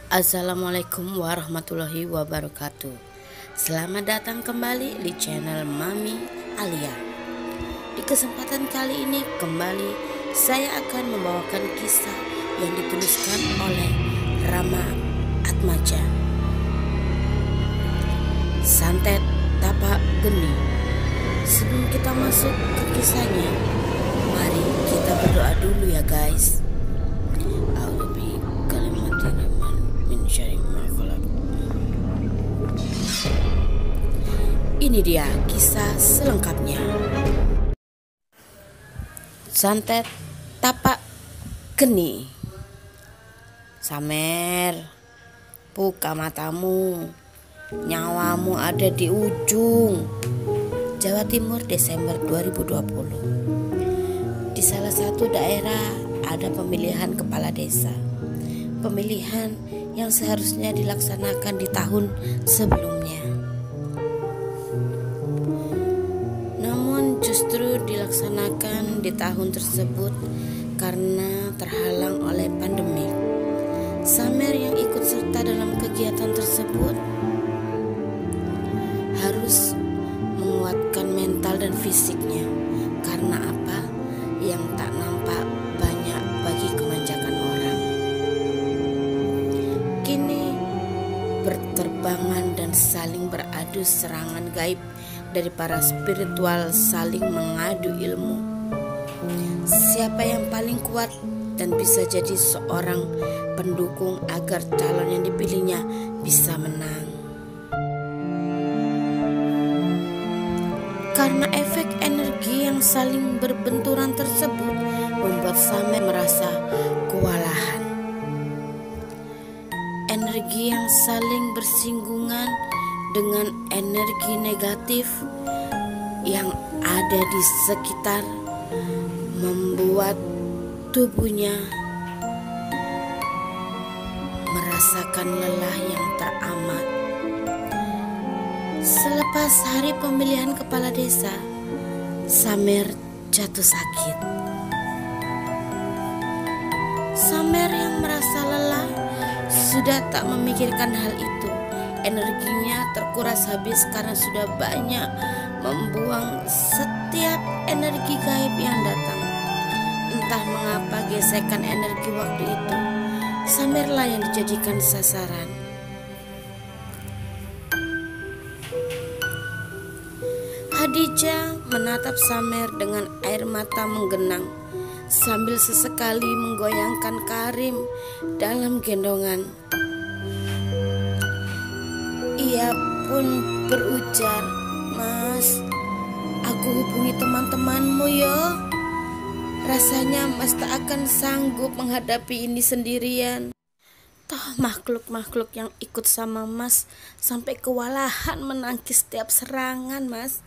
Assalamualaikum warahmatullahi wabarakatuh. Selamat datang kembali di channel Mami Alia. Di kesempatan kali ini kembali saya akan membawakan kisah yang dituliskan oleh Rama Atmaja. Santet Tapak Geni. Sebelum kita masuk ke kisahnya, mari kita berdoa dulu ya guys. Ini dia kisah selengkapnya. Santet Tapak Geni. Samer, buka matamu, nyawamu ada di ujung. Jawa Timur, Desember 2020. Di salah satu daerah ada pemilihan kepala desa. Pemilihan yang seharusnya dilaksanakan di tahun sebelumnya, namun justru dilaksanakan di tahun tersebut karena terhalang oleh pandemi. Samer yang ikut serta dalam kegiatan tersebut harus menguatkan mental dan fisiknya. Karena apa? Yang tak nampak banyak bagi kemanjakan orang. Kini berterbangan dan saling beradu serangan gaib dari para spiritual, saling mengadu ilmu. Siapa yang paling kuat dan bisa jadi seorang pendukung agar calon yang dipilihnya bisa menang. Karena efek energi yang saling berbenturan tersebut membuat Samer merasa kewalahan. Energi yang saling bersinggungan dengan energi negatif yang ada di sekitar membuat tubuhnya merasakan lelah yang teramat. Selepas hari pemilihan kepala desa, Samer jatuh sakit. Samer yang merasa lelah sudah tak memikirkan hal itu. Energinya terkuras habis karena sudah banyak membuang setiap energi gaib yang datang. Entah mengapa gesekan energi waktu itu, Samerlah yang dijadikan sasaran. Hadijah menatap Samer dengan air mata menggenang sambil sesekali menggoyangkan Karim dalam gendongan. Ia pun berujar, "Mas, aku hubungi teman-temanmu yo. Rasanya Mas tak akan sanggup menghadapi ini sendirian. Toh makhluk-makhluk yang ikut sama Mas sampai kewalahan menangkis setiap serangan, Mas."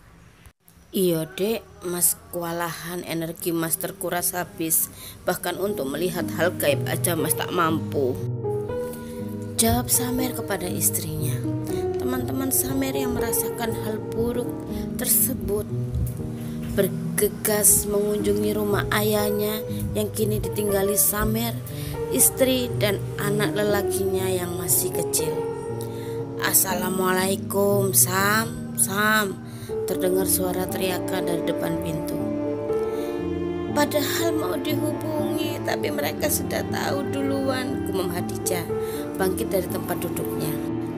"Iya dek, Mas kewalahan, energi Mas terkuras habis. Bahkan untuk melihat hal gaib aja Mas tak mampu," jawab Samer kepada istrinya. Teman-teman Samer yang merasakan hal buruk tersebut bergegas mengunjungi rumah ayahnya yang kini ditinggali Samer, istri dan anak lelakinya yang masih kecil. "Assalamualaikum, Sam, terdengar suara teriakan dari depan pintu. "Padahal mau dihubungi, tapi mereka sudah tahu duluan," gumam Hadijah bangkit dari tempat duduknya.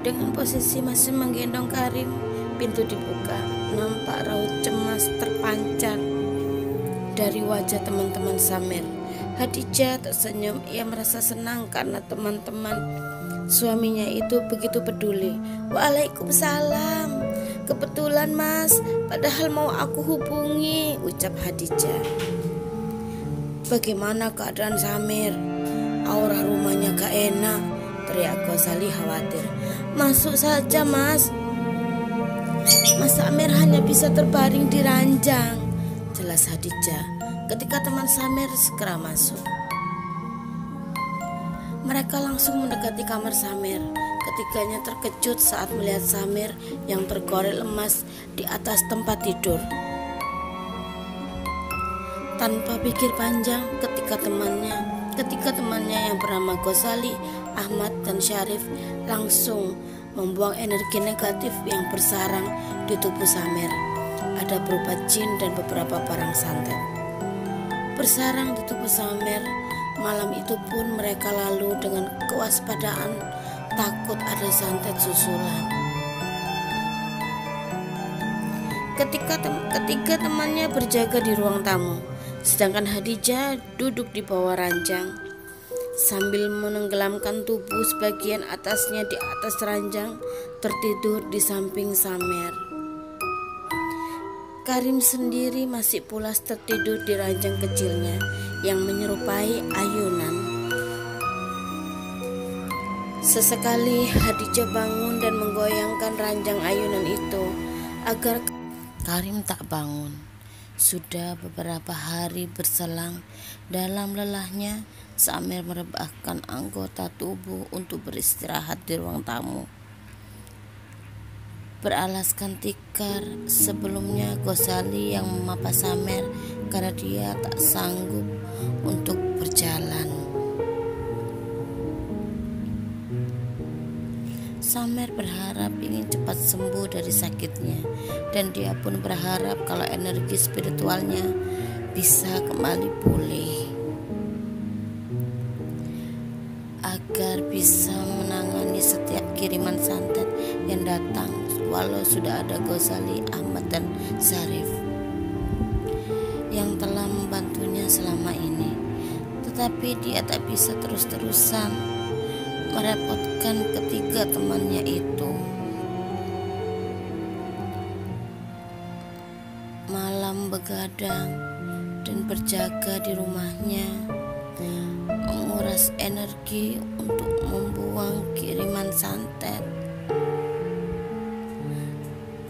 Dengan posisi masih menggendong Karim, pintu dibuka. Nampak raut cemas terpancar dari wajah teman-teman Samer. Hadijah tersenyum. Ia merasa senang karena teman-teman suaminya itu begitu peduli. "Waalaikumsalam. Kebetulan Mas, padahal mau aku hubungi," ucap Hadijah. "Bagaimana keadaan Samer? Aura rumahnya gak enak," teriak Ghazali khawatir. "Masuk saja Mas. Mas Samer hanya bisa terbaring di ranjang," jelas Hadijah ketika teman Samer segera masuk. Mereka langsung mendekati kamar Samer. Ketiganya terkejut saat melihat Samer yang tergorel lemas di atas tempat tidur. Tanpa pikir panjang, ketika temannya ketika temannya yang bernama Ghazali, Ahmad, dan Syarif langsung membuang energi negatif yang bersarang di tubuh Samer. Ada berupa jin dan beberapa barang santet bersarang di tubuh Samer. Malam itu pun mereka lalu dengan kewaspadaan, takut ada santet susulan. Ketika temannya berjaga di ruang tamu, sedangkan Khadijah duduk di bawah ranjang sambil menenggelamkan tubuh sebagian atasnya di atas ranjang, tertidur di samping Samer. Karim sendiri masih pulas tertidur di ranjang kecilnya yang menyerupai ayunan. Sesekali Khadijah bangun dan menggoyangkan ranjang ayunan itu agar Karim tak bangun. Sudah beberapa hari berselang, dalam lelahnya Samer merebahkan anggota tubuh untuk beristirahat di ruang tamu. Beralaskan tikar, sebelumnya Ghazali yang memapa Samer karena dia tak sanggup untuk berjalan. Samer berharap ingin cepat sembuh dari sakitnya, dan dia pun berharap kalau energi spiritualnya bisa kembali pulih agar bisa menangani setiap kiriman santet yang datang, walau sudah ada Ghazali, Ahmad, dan Syarif yang telah membantunya selama ini. Tetapi dia tak bisa terus-terusan merepotkan ketiga temannya itu. Malam begadang dan berjaga di rumahnya, menguras energi untuk membuang kiriman santet.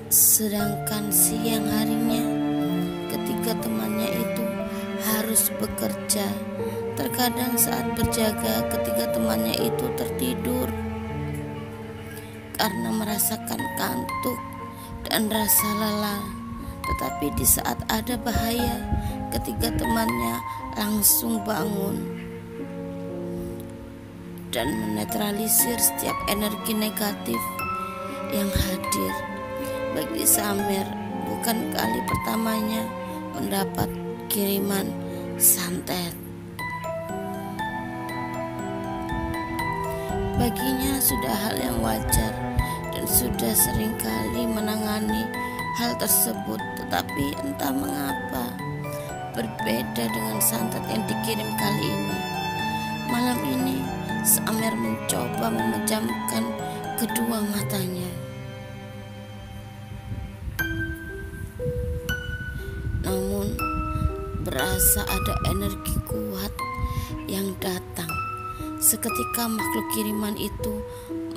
Sedangkan siang harinya, ketiga temannya itu harus bekerja. Terkadang saat berjaga, ketiga temannya itu tertidur karena merasakan kantuk dan rasa lelah. Tetapi di saat ada bahaya, ketiga temannya langsung bangun dan menetralisir setiap energi negatif yang hadir. Bagi Samer, bukan kali pertamanya mendapat kiriman santet. Baginya sudah hal yang wajar dan sudah seringkali menangani hal tersebut. Tetapi entah mengapa berbeda dengan santet yang dikirim kali ini. Malam ini Samer mencoba memejamkan kedua matanya. Namun berasa ada energi kuat yang datang. Seketika makhluk kiriman itu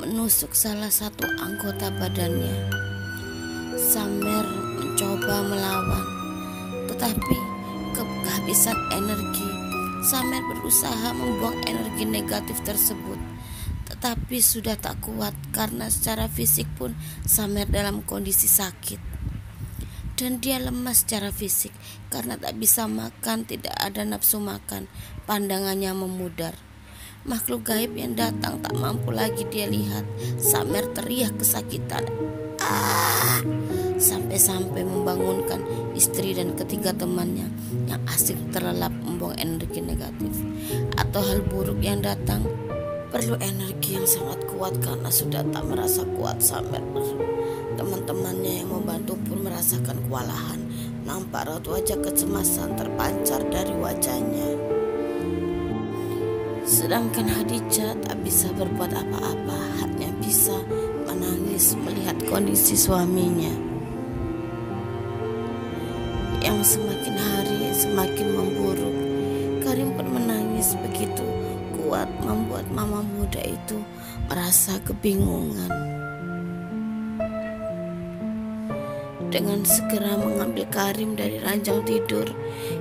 menusuk salah satu anggota badannya. Samer mencoba melawan, tetapi kehabisan energi. Samer berusaha membuang energi negatif tersebut, tetapi sudah tak kuat karena secara fisik pun Samer dalam kondisi sakit. Dan dia lemas secara fisik karena tak bisa makan, tidak ada nafsu makan, pandangannya memudar. Makhluk gaib yang datang tak mampu lagi dia lihat. Samer teriak kesakitan, sampai-sampai membangunkan istri dan ketiga temannya yang asik terlelap membuang energi negatif. Atau hal buruk yang datang perlu energi yang sangat kuat karena sudah tak merasa kuat. Samer, teman-temannya yang membantu pun merasakan kewalahan. Nampak raut wajah kecemasan terpancar dari wajahnya. Sedangkan Khadijah tak bisa berbuat apa-apa, hanya bisa menangis melihat kondisi suaminya yang semakin hari semakin memburuk. Karim pun menangis begitu kuat, membuat mama muda itu merasa kebingungan. Dengan segera mengambil Karim dari ranjang tidur,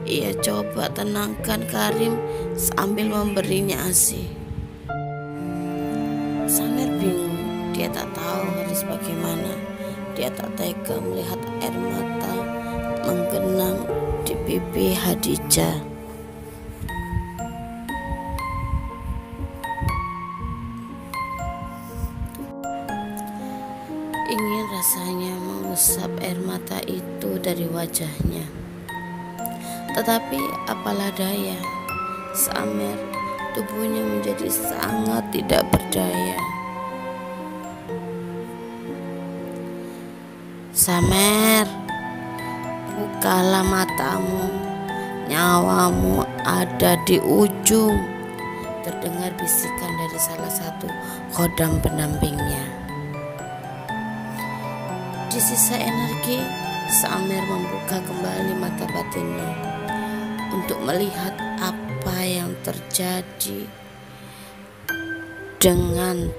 ia coba tenangkan Karim sambil memberinya ASI. Samer bingung, dia tak tahu harus bagaimana. Dia tak tega melihat air mata menggenang di pipi Khadijah. Ingin rasanya mengusap air mata itu dari wajahnya. Tetapi apalah daya, Samer tubuhnya menjadi sangat tidak berdaya. Samer, bukalah matamu, nyawamu ada di ujung, terdengar bisikan dari salah satu khodam pendampingnya. Di sisa energi, Samer membuka kembali mata batinnya untuk melihat apa yang terjadi dengan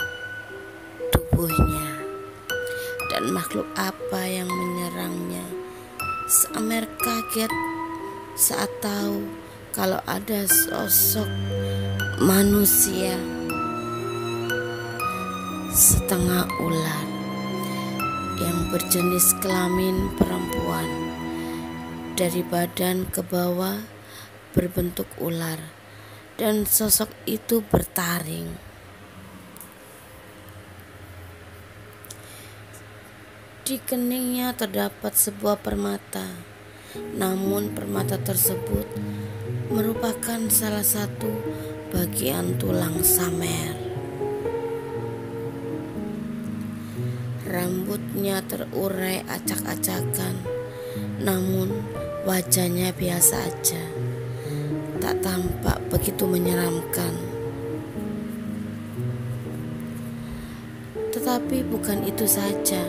tubuhnya dan makhluk apa yang menyerangnya. Samer kaget saat tahu kalau ada sosok manusia setengah ular yang berjenis kelamin perempuan. Dari badan ke bawah berbentuk ular, dan sosok itu bertaring. Di keningnya terdapat sebuah permata, namun permata tersebut merupakan salah satu bagian tulang Samer. Rambutnya terurai acak-acakan, namun wajahnya biasa aja, tak tampak begitu menyeramkan. Tetapi bukan itu saja,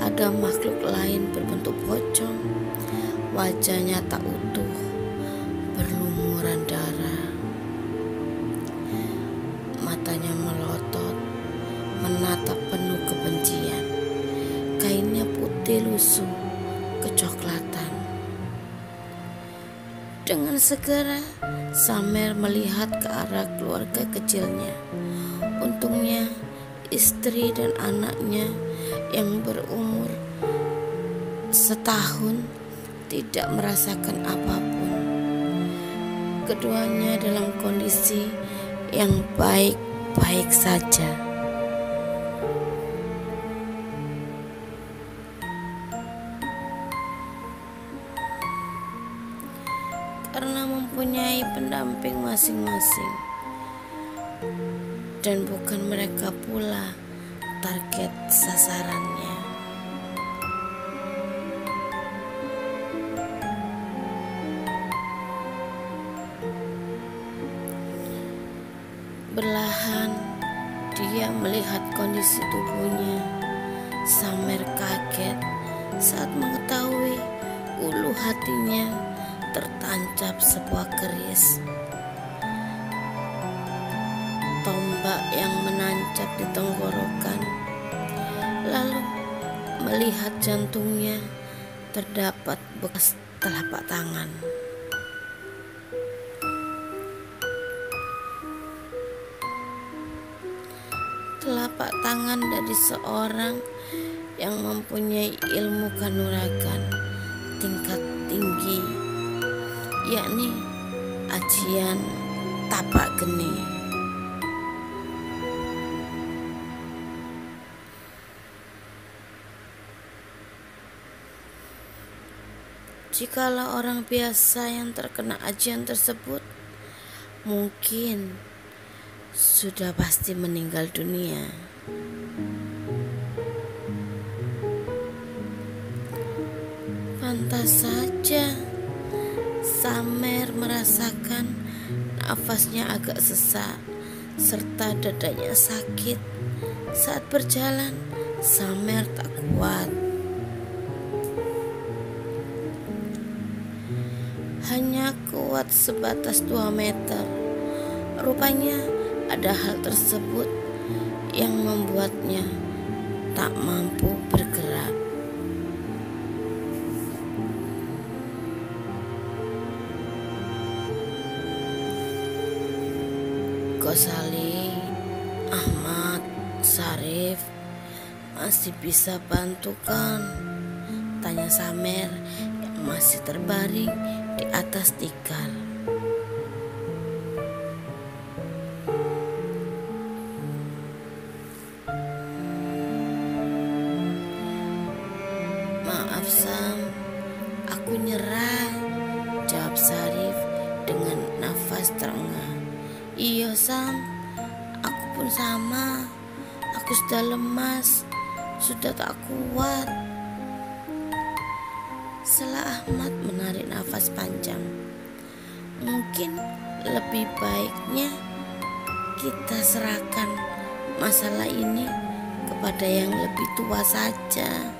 ada makhluk lain berbentuk pocong. Wajahnya tak utuh, berlumuran darah. Matanya melotot, menatap penuh kebencian. Kainnya putih lusuh, kecoklatan. Dengan segera, Samer melihat ke arah keluarga kecilnya. Untungnya, istri dan anaknya yang berumur setahun tidak merasakan apapun. Keduanya dalam kondisi yang baik-baik saja. Karena mempunyai pendamping masing-masing, dan bukan mereka pula target sasarannya. Perlahan dia melihat kondisi tubuhnya. Samer kaget saat mengetahui ulu hatinya tertancap sebuah keris. Tombak yang menancap di tenggorokan. Lalu melihat jantungnya terdapat bekas telapak tangan. Telapak tangan dari seorang yang mempunyai ilmu kanuragan tingkat tinggi, yakni ajian tapak geni. Jikalau orang biasa yang terkena ajian tersebut, mungkin sudah pasti meninggal dunia. Pantas saja Samer merasakan nafasnya agak sesak serta dadanya sakit. Saat berjalan, Samer tak kuat. Hanya kuat sebatas 2 meter. Rupanya ada hal tersebut yang membuatnya tak mampu bergerak. Ghazali, Ahmad, Syarif, masih bisa bantu kan? Tanya Samer yang masih terbaring di atas tikar. Maaf Sam, aku nyerah, jawab Syarif dengan nafas terengah. Iya Sam, aku pun sama. Aku sudah lemas, sudah tak kuat. Setelah Ahmad menarik nafas panjang. Mungkin lebih baiknya kita serahkan masalah ini kepada yang lebih tua saja.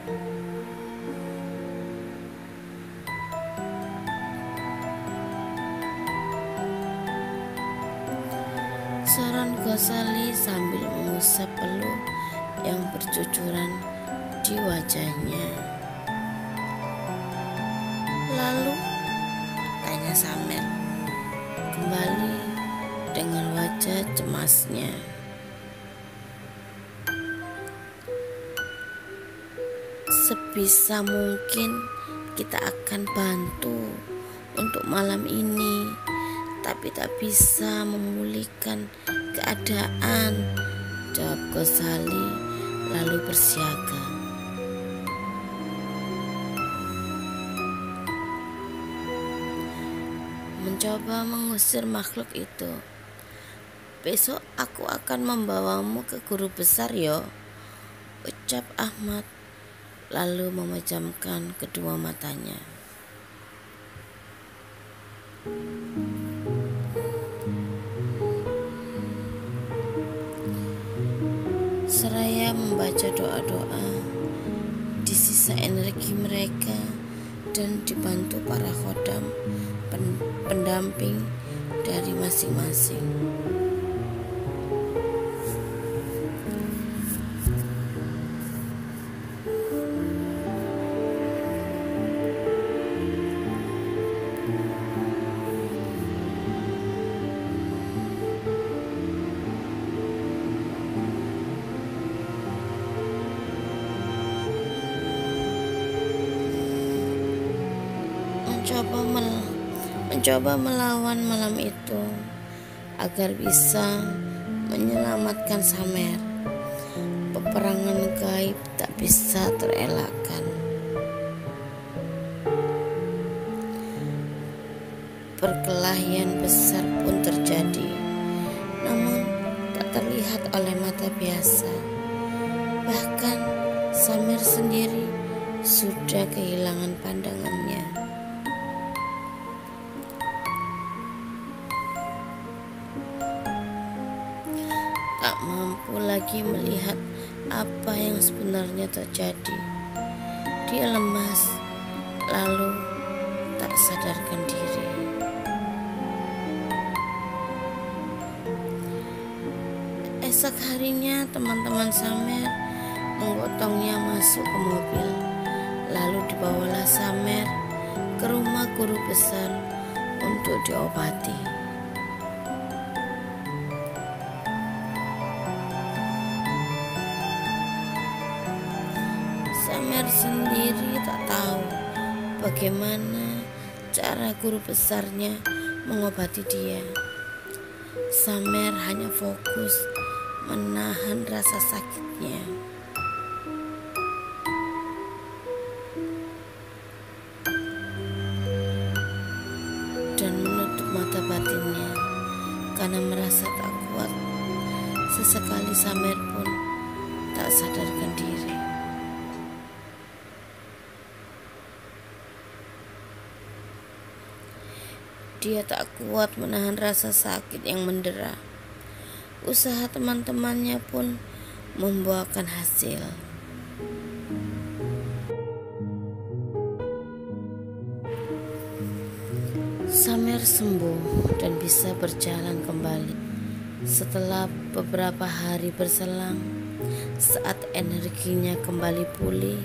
Saran Ghazali sambil mengusap peluh yang bercucuran di wajahnya. Lalu tanya Samer kembali dengan wajah cemasnya. Sebisa mungkin kita akan bantu untuk malam ini, tapi tak bisa memulihkan keadaan, jawab Ghazali lalu bersiaga. Mencoba mengusir makhluk itu. Besok aku akan membawamu ke guru besar yo, ucap Ahmad lalu memejamkan kedua matanya. Seraya membaca doa-doa, disisa energi mereka dan dibantu para khodam pendamping dari masing-masing. Mencoba melawan malam itu agar bisa menyelamatkan Samer. Peperangan gaib tak bisa terelakkan. Perkelahian besar pun terjadi, namun tak terlihat oleh mata biasa. Bahkan Samer sendiri sudah kehilangan pandangannya. Tak mampu lagi melihat apa yang sebenarnya terjadi. Dia lemas, lalu tak sadarkan diri. Esok harinya teman-teman Samer menggotongnya masuk ke mobil. Lalu dibawalah Samer ke rumah guru besar untuk diobati. Samer sendiri tak tahu bagaimana cara guru besarnya mengobati dia. Samer hanya fokus menahan rasa sakitnya. Dan menutup mata batinnya karena merasa tak kuat. Sesekali Samer pun tak sadarkan diri. Dia tak kuat menahan rasa sakit yang mendera. Usaha teman-temannya pun membuahkan hasil. Samer sembuh dan bisa berjalan kembali. Setelah beberapa hari berselang, saat energinya kembali pulih,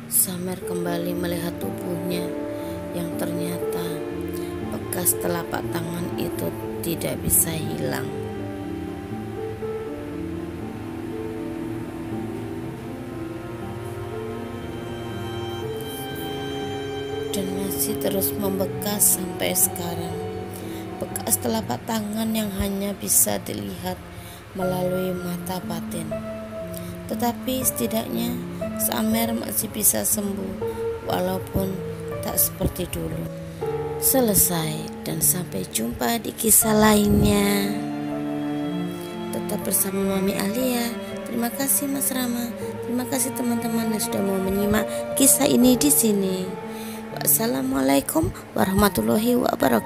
Samer kembali melihat tubuhnya yang ternyata bekas telapak tangan itu tidak bisa hilang. Dan masih terus membekas sampai sekarang. Bekas telapak tangan yang hanya bisa dilihat melalui mata batin. Tetapi setidaknya Samer masih bisa sembuh walaupun tak seperti dulu. Selesai, dan sampai jumpa di kisah lainnya. Tetap bersama Mami Alia. Terima kasih Mas Rama. Terima kasih teman-teman yang sudah mau menyimak kisah ini di sini. Wassalamualaikum warahmatullahi wabarakatuh.